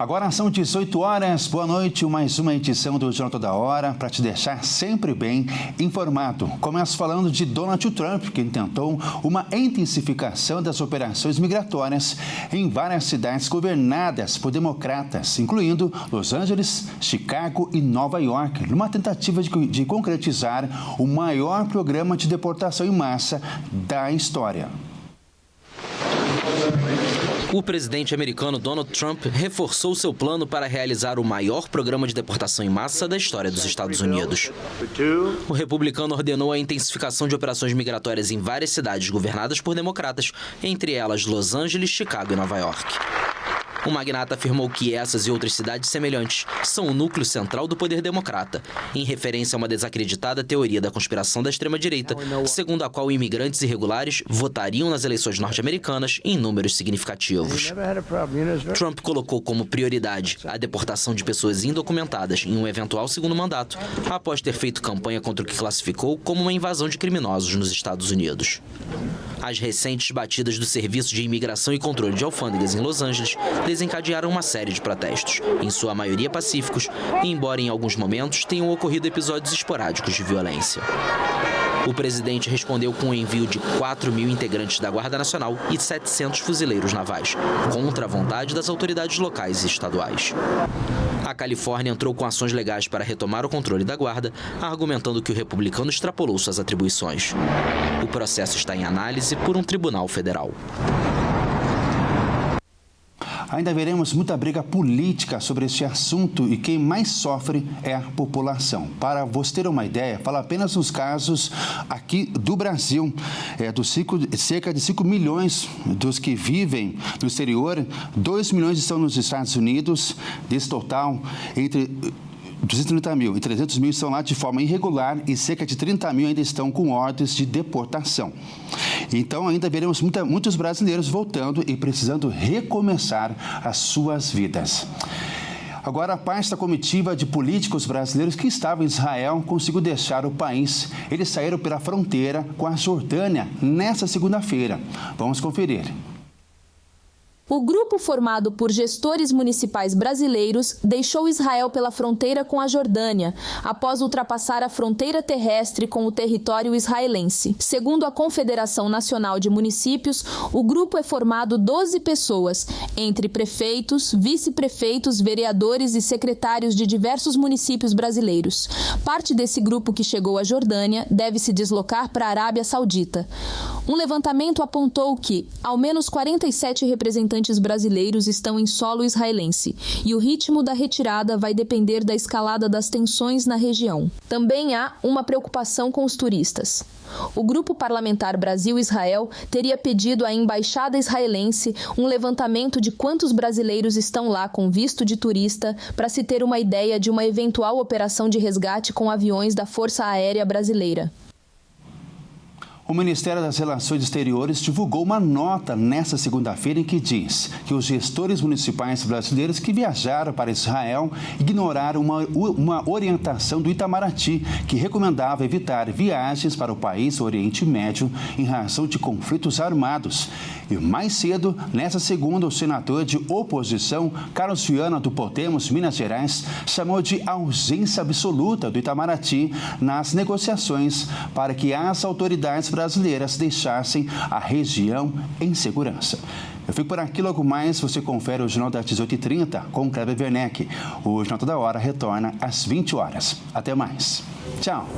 Agora são 18 horas, boa noite, mais uma edição do Jornal Toda Hora para te deixar sempre bem informado. Começo falando de Donald Trump, que intentou uma intensificação das operações migratórias em várias cidades governadas por democratas, incluindo Los Angeles, Chicago e Nova York, numa tentativa de concretizar o maior programa de deportação em massa da história. O presidente americano Donald Trump reforçou seu plano para realizar o maior programa de deportação em massa da história dos Estados Unidos. O republicano ordenou a intensificação de operações migratórias em várias cidades governadas por democratas, entre elas Los Angeles, Chicago e Nova York. O magnata afirmou que essas e outras cidades semelhantes são o núcleo central do poder democrata, em referência a uma desacreditada teoria da conspiração da extrema-direita, segundo a qual imigrantes irregulares votariam nas eleições norte-americanas em números significativos. Trump colocou como prioridade a deportação de pessoas indocumentadas em um eventual segundo mandato, após ter feito campanha contra o que classificou como uma invasão de criminosos nos Estados Unidos. As recentes batidas do Serviço de Imigração e Controle de Alfândegas em Los Angeles desencadearam uma série de protestos, em sua maioria pacíficos, embora em alguns momentos tenham ocorrido episódios esporádicos de violência. O presidente respondeu com o envio de 4.000 integrantes da Guarda Nacional e 700 fuzileiros navais, contra a vontade das autoridades locais e estaduais. A Califórnia entrou com ações legais para retomar o controle da Guarda, argumentando que o republicano extrapolou suas atribuições. O processo está em análise por um tribunal federal. Ainda veremos muita briga política sobre este assunto e quem mais sofre é a população. Para você ter uma ideia, falo apenas nos casos aqui do Brasil. Cerca de 5 milhões dos que vivem no exterior, 2 milhões estão nos Estados Unidos. Desse total, entre 230 mil e 300 mil estão lá de forma irregular e cerca de 30 mil ainda estão com ordens de deportação. Então, ainda veremos muitos brasileiros voltando e precisando recomeçar as suas vidas. Agora, a parte da comitiva de políticos brasileiros que estavam em Israel conseguiu deixar o país. Eles saíram pela fronteira com a Jordânia nesta segunda-feira. Vamos conferir. O grupo formado por gestores municipais brasileiros deixou Israel pela fronteira com a Jordânia, após ultrapassar a fronteira terrestre com o território israelense. Segundo a Confederação Nacional de Municípios, o grupo é formado 12 pessoas, entre prefeitos, vice-prefeitos, vereadores e secretários de diversos municípios brasileiros. Parte desse grupo que chegou à Jordânia deve se deslocar para a Arábia Saudita. Um levantamento apontou que, ao menos 47 representantes brasileiros estão em solo israelense e o ritmo da retirada vai depender da escalada das tensões na região. Também há uma preocupação com os turistas. O Grupo Parlamentar Brasil-Israel teria pedido à embaixada israelense um levantamento de quantos brasileiros estão lá com visto de turista para se ter uma ideia de uma eventual operação de resgate com aviões da Força Aérea Brasileira. O Ministério das Relações Exteriores divulgou uma nota nesta segunda-feira em que diz que os gestores municipais brasileiros que viajaram para Israel ignoraram uma orientação do Itamaraty que recomendava evitar viagens para o país do Oriente Médio em razão de conflitos armados. E mais cedo, nesta segunda, o senador de oposição, Carlos Viana, do Podemos, Minas Gerais, chamou de ausência absoluta do Itamaraty nas negociações para que as autoridades brasileiras deixassem a região em segurança. Eu fico por aqui, logo mais você confere o Jornal das 18h30 com Kleber Werneck. O Jornal Toda Hora retorna às 20 horas. Até mais. Tchau.